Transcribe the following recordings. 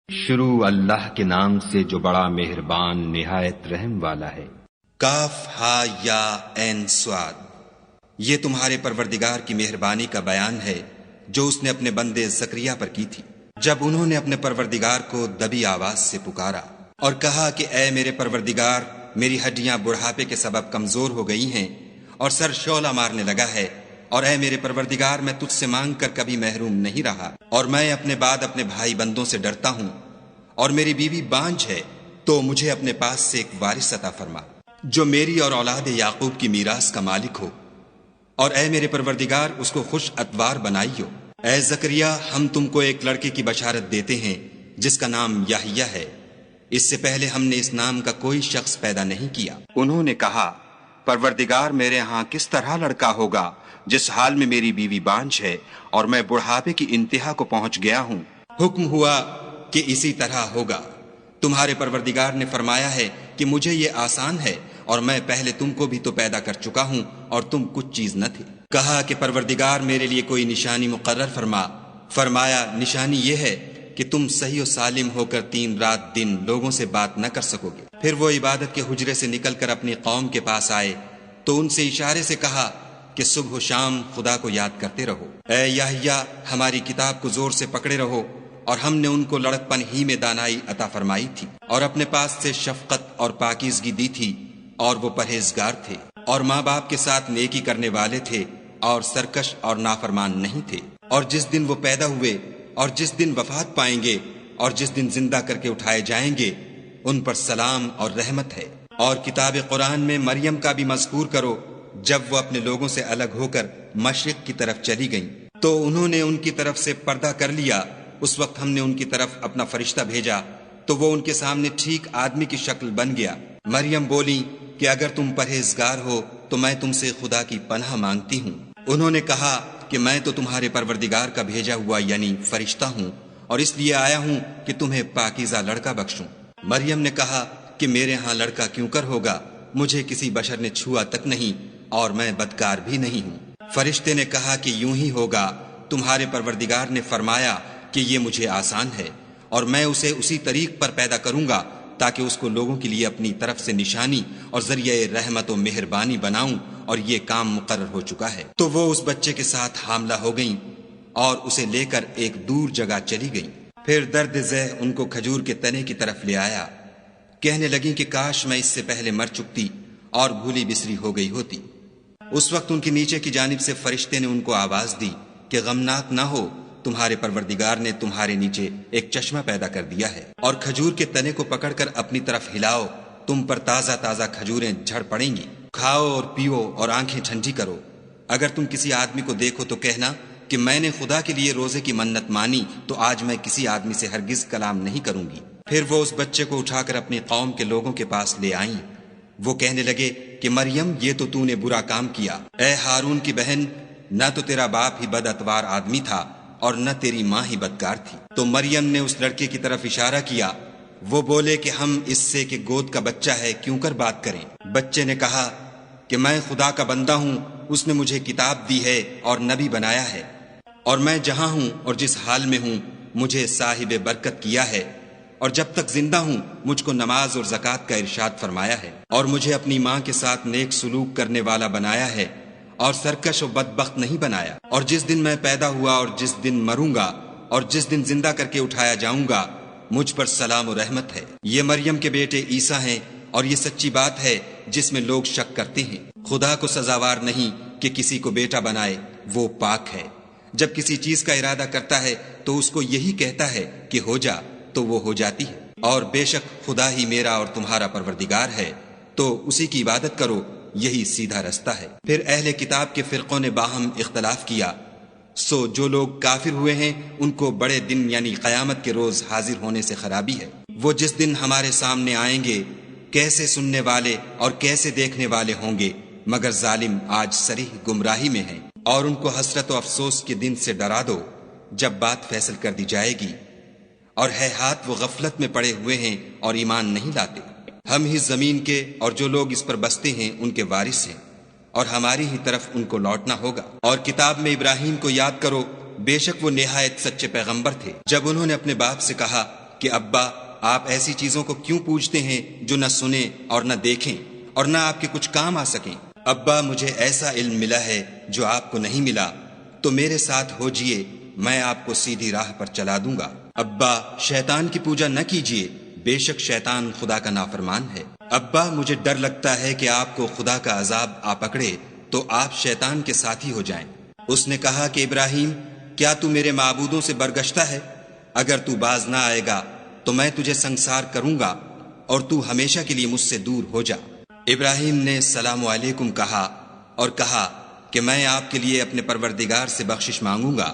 شروع اللہ کے نام سے جو بڑا مہربان نہایت رحم والا ہے۔ کاف ہا یا عین صاد، یہ تمہارے پروردگار کی مہربانی کا بیان ہے جو اس نے اپنے بندے زکریا پر کی تھی، جب انہوں نے اپنے پروردگار کو دبی آواز سے پکارا اور کہا کہ اے میرے پروردگار، میری ہڈیاں بڑھاپے کے سبب کمزور ہو گئی ہیں اور سر شعلہ مارنے لگا ہے، اور اے میرے پروردگار، میں تجھ سے مانگ کر کبھی محروم نہیں رہا، اور میں اپنے بعد اپنے بھائی بندوں سے ڈرتا ہوں، اور میری بیوی بانجھ ہے، تو مجھے اپنے پاس سے ایک وارث عطا فرما جو میری اور اولاد یعقوب کی میراث کا مالک ہو، اور اے میرے پروردگار اس کو خوش اتوار بنائیو۔ اے زکریا، ہم تم کو ایک لڑکے کی بشارت دیتے ہیں جس کا نام یحییٰ ہے، اس سے پہلے ہم نے اس نام کا کوئی شخص پیدا نہیں کیا۔ انہوں نے کہا، پروردگار، میرے ہاں کس طرح لڑکا ہوگا جس حال میں میری بیوی بانجھ ہے اور میں بڑھاپے کی انتہا کو پہنچ گیا ہوں؟ حکم ہوا کہ اسی طرح ہوگا۔ تمہارے پروردگار نے فرمایا ہے کہ مجھے یہ آسان ہے، اور میں پہلے تم کو بھی تو پیدا کر چکا ہوں اور تم کچھ چیز نہ تھے۔ کہا کہ پروردگار میرے لیے کوئی نشانی مقرر فرما۔ فرمایا، نشانی یہ ہے کہ تم صحیح و سالم ہو کر 3 رات دن لوگوں سے بات نہ کر سکو گے۔ پھر وہ عبادت کے حجرے سے نکل کر اپنی قوم کے پاس آئے تو ان سے اشارے سے کہا کہ صبح و شام خدا کو یاد کرتے رہو۔ اے یحییٰ، ہماری کتاب کو زور سے پکڑے رہو، اور ہم نے ان کو لڑکپن ہی میں دانائی عطا فرمائی تھی، اور اپنے پاس سے شفقت اور پاکیزگی دی تھی، اور وہ پرہیزگار تھے، اور ماں باپ کے ساتھ نیکی کرنے والے تھے، اور سرکش اور نافرمان نہیں تھے۔ اور جس دن وہ پیدا ہوئے، اور جس دن وفات پائیں گے، اور جس دن زندہ کر کے اٹھائے جائیں گے، ان پر سلام اور رحمت ہے۔ اور کتاب قرآن میں مریم کا بھی مذکور کرو، جب وہ اپنے لوگوں سے الگ ہو کر مشرق کی طرف چلی گئیں تو انہوں نے ان کی طرف سے پردہ کر لیا۔ اس وقت ہم نے ان کی طرف اپنا فرشتہ بھیجا تو وہ ان کے سامنے ٹھیک آدمی کی شکل بن گیا۔ مریم بولی کہ اگر تم پرہیزگار ہو تو میں تم سے خدا کی پناہ مانگتی ہوں۔ انہوں نے کہا کہ میں تو تمہارے پروردگار کا بھیجا ہوا یعنی فرشتہ ہوں، اور اس لیے آیا ہوں کہ تمہیں پاکیزہ لڑکا بخشوں۔ مریم نے کہا کہ میرے ہاں لڑکا کیوں کر ہوگا، مجھے کسی بشر نے چھوا تک نہیں، اور میں بدکار بھی نہیں ہوں۔ فرشتے نے کہا کہ یوں ہی ہوگا، تمہارے پروردگار نے فرمایا کہ یہ مجھے آسان ہے، اور میں اسے اسی طریق پر پیدا کروں گا تاکہ اس کو لوگوں کے لیے اپنی طرف سے نشانی اور ذریعہ رحمت و مہربانی بناؤں، اور یہ کام مقرر ہو چکا ہے۔ تو وہ اس بچے کے ساتھ حاملہ ہو گئیں اور اسے لے کر ایک دور جگہ چلی گئیں۔ پھر درد ذہ ان کو کھجور کے تنے کی طرف لے آیا، کہنے لگیں کہ کاش میں اس سے پہلے مر چکتی اور بھولی بسری ہو گئی ہوتی۔ اس وقت ان کے نیچے کی جانب سے فرشتے نے ان کو آواز دی کہ غمناک نہ ہو، تمہارے پروردگار نے تمہارے نیچے ایک چشمہ پیدا کر دیا ہے، اور کھجور کے تنے کو پکڑ کر اپنی طرف ہلاؤ، تم پر تازہ تازہ کھجوریں جھڑ پڑیں گی، کھاؤ اور پیو اور آنکھیں ٹھنڈی کرو۔ اگر تم کسی آدمی کو دیکھو تو کہنا کہ میں نے خدا کے لیے روزے کی منت مانی، تو آج میں کسی آدمی سے ہرگز کلام نہیں کروں گی۔ پھر وہ اس بچے کو اٹھا کر اپنی قوم کے لوگوں کے پاس لے آئیں۔ وہ کہنے لگے کہ مریم، یہ تو نے برا کام کیا۔ اے ہارون کی بہن، نہ تو تیرا باپ ہی بد اتوار آدمی تھا اور نہ تیری ماں ہی بدکار تھی۔ تو مریم نے اس لڑکے کی طرف اشارہ کیا۔ وہ بولے کہ ہم اس سے کہ گود کا بچہ ہے کیوں کر بات کریں؟ بچے نے کہا کہ میں خدا کا بندہ ہوں، اس نے مجھے کتاب دی ہے اور نبی بنایا ہے، اور میں جہاں ہوں اور جس حال میں ہوں مجھے صاحب برکت کیا ہے، اور جب تک زندہ ہوں مجھ کو نماز اور زکوٰۃ کا ارشاد فرمایا ہے، اور مجھے اپنی ماں کے ساتھ نیک سلوک کرنے والا بنایا ہے، اور سرکش و بدبخت نہیں بنایا۔ اور جس دن میں پیدا ہوا اور جس دن مروں گا اور جس دن زندہ کر کے اٹھایا جاؤں گا، مجھ پر سلام و رحمت ہے۔ یہ مریم کے بیٹے عیسیٰ ہیں، اور یہ سچی بات ہے جس میں لوگ شک کرتے ہیں۔ خدا کو سزاوار نہیں کہ کسی کو بیٹا بنائے، وہ پاک ہے۔ جب کسی چیز کا ارادہ کرتا ہے تو اس کو یہی کہتا ہے کہ ہو جا، تو وہ ہو جاتی ہے۔ اور بے شک خدا ہی میرا اور تمہارا پروردگار ہے، تو اسی کی عبادت کرو، یہی سیدھا رستہ ہے۔ پھر اہل کتاب کے فرقوں نے باہم اختلاف کیا، سو جو لوگ کافر ہوئے ہیں ان کو بڑے دن یعنی قیامت کے روز حاضر ہونے سے خرابی ہے۔ وہ جس دن ہمارے سامنے آئیں گے کیسے سننے والے اور کیسے دیکھنے والے ہوں گے، مگر ظالم آج صریح گمراہی میں ہیں۔ اور ان کو حسرت و افسوس کے دن سے ڈرا دو جب بات فیصل کر دی جائے گی، اور ہے ہاتھ وہ غفلت میں پڑے ہوئے ہیں اور ایمان نہیں لاتے۔ ہم ہی زمین کے اور جو لوگ اس پر بستے ہیں ان کے وارث ہیں، اور ہماری ہی طرف ان کو لوٹنا ہوگا۔ اور کتاب میں ابراہیم کو یاد کرو، بے شک وہ نہایت سچے پیغمبر تھے۔ جب انہوں نے اپنے باپ سے کہا کہ ابا آپ ایسی چیزوں کو کیوں پوجتے ہیں جو نہ سنیں اور نہ دیکھیں اور نہ آپ کے کچھ کام آ سکیں؟ ابا مجھے ایسا علم ملا ہے جو آپ کو نہیں ملا، تو میرے ساتھ ہو جئے، میں آپ کو سیدھی راہ پر چلا دوں گا۔ ابا شیطان کی پوجا نہ کیجیے، بے شک شیطان خدا کا نافرمان ہے۔ ابا مجھے ڈر لگتا ہے کہ آپ کو خدا کا عذاب آ پکڑے تو آپ شیطان کے ساتھی ہو جائیں۔ اس نے کہا کہ ابراہیم، کیا تو میرے معبودوں سے برگشتہ ہے؟ اگر تو باز نہ آئے گا تو میں تجھے سنسار کروں گا اور تو ہمیشہ کے لیے مجھ سے دور ہو جا۔ ابراہیم نے السلام علیکم کہا اور کہا کہ میں آپ کے لیے اپنے پروردگار سے بخشش مانگوں گا،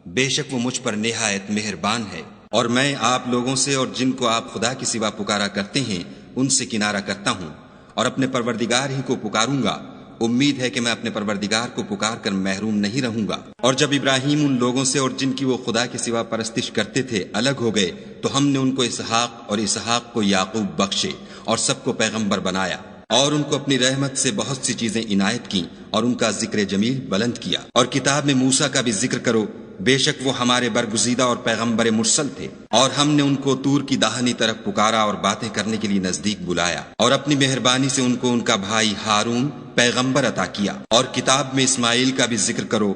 بے شک وہ مجھ پر نہایت مہربان ہے، اور میں آپ لوگوں سے اور جن کو آپ خدا کے سوا پکارا کرتے ہیں ان سے کنارہ کرتا ہوں اور اپنے پروردگار ہی کو پکاروں گا۔ امید ہے کہ میں اپنے پروردگار کو پکار کر محروم نہیں رہوں گا۔ اور جب ابراہیم ان لوگوں سے اور جن کی وہ خدا کے سوا پرستش کرتے تھے الگ ہو گئے تو ہم نے ان کو اسحاق اور اسحاق کو یعقوب بخشے اور سب کو پیغمبر بنایا، اور ان کو اپنی رحمت سے بہت سی چیزیں عنایت کی اور ان کا ذکر جمیل بلند کیا۔ اور کتاب میں موسیٰ کا بھی ذکر کرو، بے شک وہ ہمارے برگزیدہ اور پیغمبر مرسل تھے، اور ہم نے ان کو طور کی داہنی طرف پکارا اور باتیں کرنے کے لیے نزدیک بلایا، اور اپنی مہربانی سے ان کو ان کا بھائی ہارون پیغمبر عطا کیا۔ اور کتاب میں اسماعیل کا بھی ذکر کرو،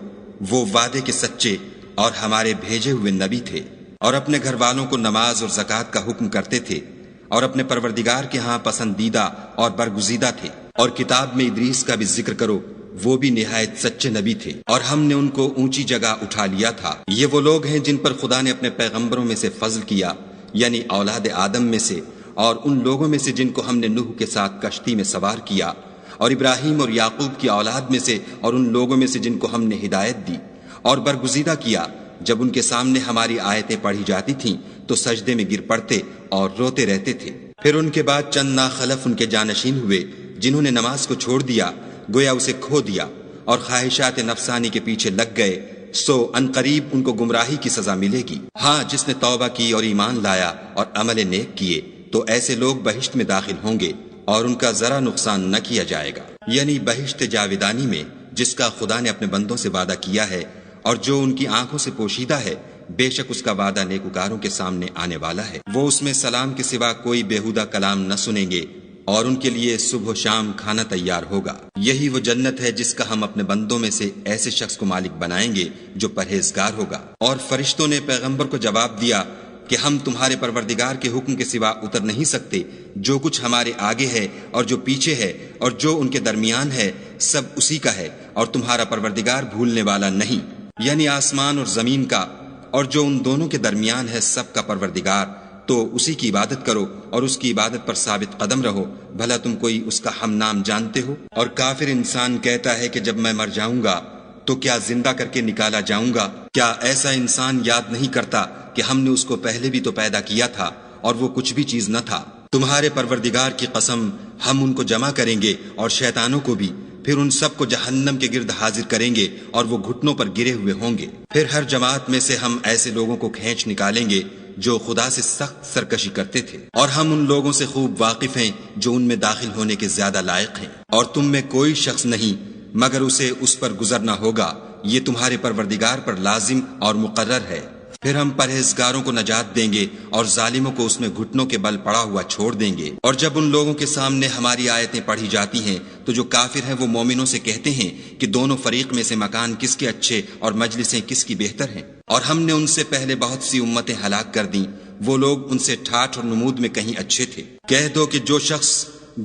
وہ وعدے کے سچے اور ہمارے بھیجے ہوئے نبی تھے، اور اپنے گھر والوں کو نماز اور زکوٰۃ کا حکم کرتے تھے، اور اپنے پروردگار کے ہاں پسندیدہ اور برگزیدہ تھے۔ اور کتاب میں ادریس کا بھی ذکر کرو، وہ بھی نہایت سچے نبی تھے، اور ہم نے ان کو اونچی جگہ اٹھا لیا تھا۔ یہ وہ لوگ ہیں جن پر خدا نے اپنے پیغمبروں میں سے فضل کیا، یعنی اولاد آدم میں سے، اور ان لوگوں میں سے جن کو ہم نے نوح کے ساتھ کشتی میں سوار کیا، اور ابراہیم اور یعقوب کی اولاد میں سے، اور ان لوگوں میں سے جن کو ہم نے ہدایت دی اور برگزیدہ کیا۔ جب ان کے سامنے ہماری آیتیں پڑھی جاتی تھیں تو سجدے میں گر پڑتے اور روتے رہتے تھے۔ پھر ان کے بعد چند ناخلف ان کے جانشین ہوئے جنہوں نے نماز کو چھوڑ دیا، گویا اسے کھو دیا، اور خواہشات نفسانی کے پیچھے لگ گئے، سو عنقریب ان کو گمراہی کی سزا ملے گی۔ ہاں، جس نے توبہ کی اور ایمان لایا اور عمل نیک کیے تو ایسے لوگ بہشت میں داخل ہوں گے اور ان کا ذرا نقصان نہ کیا جائے گا، یعنی بہشت جاودانی میں جس کا خدا نے اپنے بندوں سے وعدہ کیا ہے اور جو ان کی آنکھوں سے پوشیدہ ہے، بے شک اس کا وعدہ نیکوکاروں کے سامنے آنے والا ہے۔ وہ اس میں سلام کے سوا کوئی بیہودہ کلام نہ سنیں گے، اور ان کے لیے صبح و شام کھانا تیار ہوگا۔ یہی وہ جنت ہے جس کا ہم اپنے بندوں میں سے ایسے شخص کو مالک بنائیں گے جو پرہیزگار ہوگا۔ اور فرشتوں نے پیغمبر کو جواب دیا کہ ہم تمہارے پروردگار کے حکم کے سوا اتر نہیں سکتے، جو کچھ ہمارے آگے ہے اور جو پیچھے ہے اور جو ان کے درمیان ہے سب اسی کا ہے، اور تمہارا پروردگار بھولنے والا نہیں، یعنی آسمان اور زمین کا اور جو ان دونوں کے درمیان ہے سب کا پروردگار۔ تو اسی کی عبادت کرو اور اس کی عبادت پر ثابت قدم رہو، بھلا تم کوئی اس کا ہم نام جانتے ہو؟ اور کافر انسان کہتا ہے کہ جب میں مر جاؤں گا تو کیا زندہ کر کے نکالا جاؤں گا؟ کیا ایسا انسان یاد نہیں کرتا کہ ہم نے اس کو پہلے بھی تو پیدا کیا تھا اور وہ کچھ بھی چیز نہ تھا؟ تمہارے پروردگار کی قسم، ہم ان کو جمع کریں گے اور شیطانوں کو بھی، پھر ان سب کو جہنم کے گرد حاضر کریں گے اور وہ گھٹنوں پر گرے ہوئے ہوں گے۔ پھر ہر جماعت میں سے ہم ایسے لوگوں کو کھینچ نکالیں گے جو خدا سے سخت سرکشی کرتے تھے، اور ہم ان لوگوں سے خوب واقف ہیں جو ان میں داخل ہونے کے زیادہ لائق ہیں، اور تم میں کوئی شخص نہیں مگر اسے اس پر گزرنا ہوگا، یہ تمہارے پروردگار پر لازم اور مقرر ہے۔ پھر ہم پرہیزگاروں کو نجات دیں گے اور ظالموں کو اس میں گھٹنوں کے بل پڑا ہوا چھوڑ دیں گے۔ اور جب ان لوگوں کے سامنے ہماری آیتیں پڑھی جاتی ہیں تو جو کافر ہیں وہ مومنوں سے کہتے ہیں کہ دونوں فریق میں سے مکان کس کے اچھے اور مجلسیں کس کی بہتر ہیں، اور ہم نے ان سے پہلے بہت سی امتیں ہلاک کر دیں، وہ لوگ ان سے ٹھاٹھ اور نمود میں کہیں اچھے تھے۔ کہہ دو کہ جو شخص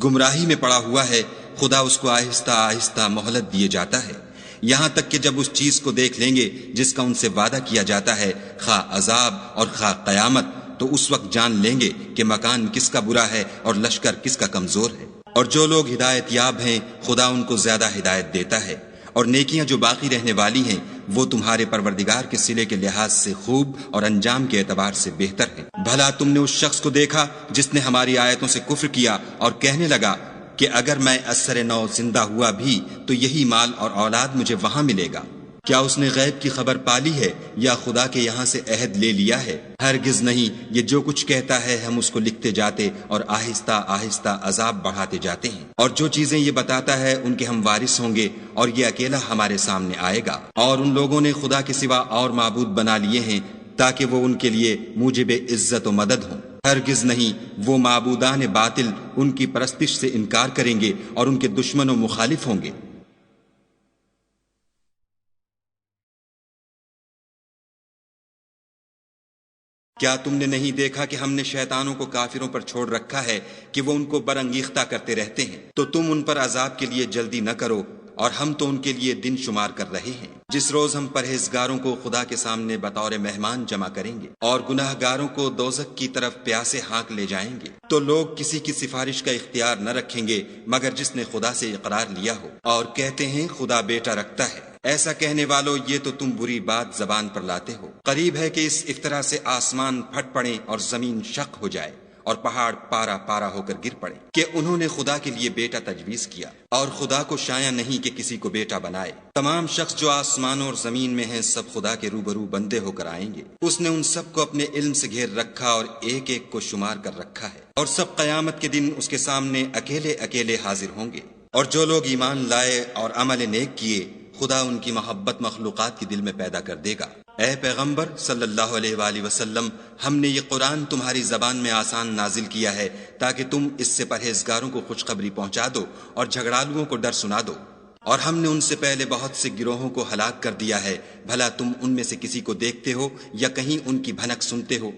گمراہی میں پڑا ہوا ہے خدا اس کو آہستہ آہستہ مہلت دیے جاتا ہے، یہاں تک کہ جب اس چیز کو دیکھ لیں گے جس کا ان سے وعدہ کیا جاتا ہے، خواہ عذاب اور خواہ قیامت، تو اس وقت جان لیں گے کہ مکان کس کا برا ہے اور لشکر کس کا کمزور ہے۔ اور جو لوگ ہدایت یاب ہیں خدا ان کو زیادہ ہدایت دیتا ہے، اور نیکیاں جو باقی رہنے والی ہیں وہ تمہارے پروردگار کے صلے کے لحاظ سے خوب اور انجام کے اعتبار سے بہتر ہیں۔ بھلا تم نے اس شخص کو دیکھا جس نے ہماری آیتوں سے کفر کیا اور کہنے لگا کہ اگر میں اثر نو زندہ ہوا بھی تو یہی مال اور اولاد مجھے وہاں ملے گا؟ کیا اس نے غیب کی خبر پالی ہے یا خدا کے یہاں سے عہد لے لیا ہے؟ ہرگز نہیں، یہ جو کچھ کہتا ہے ہم اس کو لکھتے جاتے اور آہستہ آہستہ عذاب بڑھاتے جاتے ہیں، اور جو چیزیں یہ بتاتا ہے ان کے ہم وارث ہوں گے، اور یہ اکیلا ہمارے سامنے آئے گا۔ اور ان لوگوں نے خدا کے سوا اور معبود بنا لیے ہیں تاکہ وہ ان کے لیے موجب عزت و مدد ہوں۔ ہرگز نہیں، وہ معبودان باطل ان کی پرستش سے انکار کریں گے اور ان کے دشمن و مخالف ہوں گے۔ کیا تم نے نہیں دیکھا کہ ہم نے شیطانوں کو کافروں پر چھوڑ رکھا ہے کہ وہ ان کو برانگیختہ کرتے رہتے ہیں؟ تو تم ان پر عذاب کے لیے جلدی نہ کرو، اور ہم تو ان کے لیے دن شمار کر رہے ہیں، جس روز ہم پرہیزگاروں کو خدا کے سامنے بطور مہمان جمع کریں گے اور گناہ گاروں کو دوزخ کی طرف پیاسے ہانک لے جائیں گے۔ تو لوگ کسی کی سفارش کا اختیار نہ رکھیں گے مگر جس نے خدا سے اقرار لیا ہو، اور کہتے ہیں خدا بیٹا رکھتا ہے۔ ایسا کہنے والو، یہ تو تم بری بات زبان پر لاتے ہو۔ قریب ہے کہ اس افطرا سے آسمان پھٹ پڑیں اور زمین شق ہو جائے اور پہاڑ پارا پارا ہو کر گر پڑے کہ انہوں نے خدا کے لیے بیٹا تجویز کیا، اور خدا کو شایع نہیں کہ کسی کو بیٹا بنائے۔ تمام شخص جو آسمانوں اور زمین میں ہیں سب خدا کے روبرو بندے ہو کر آئیں گے۔ اس نے ان سب کو اپنے علم سے گھیر رکھا اور ایک ایک کو شمار کر رکھا ہے، اور سب قیامت کے دن اس کے سامنے اکیلے اکیلے حاضر ہوں گے۔ اور جو لوگ ایمان لائے اور عمل نیک کیے، خدا ان کی محبت مخلوقات کے دل میں پیدا کر دے گا۔ اے پیغمبر صلی اللہ علیہ وآلہ وسلم، ہم نے یہ قرآن تمہاری زبان میں آسان نازل کیا ہے تاکہ تم اس سے پرہیزگاروں کو خوشخبری پہنچا دو اور جھگڑالوؤں کو ڈر سنا دو۔ اور ہم نے ان سے پہلے بہت سے گروہوں کو ہلاک کر دیا ہے، بھلا تم ان میں سے کسی کو دیکھتے ہو یا کہیں ان کی بھنک سنتے ہو؟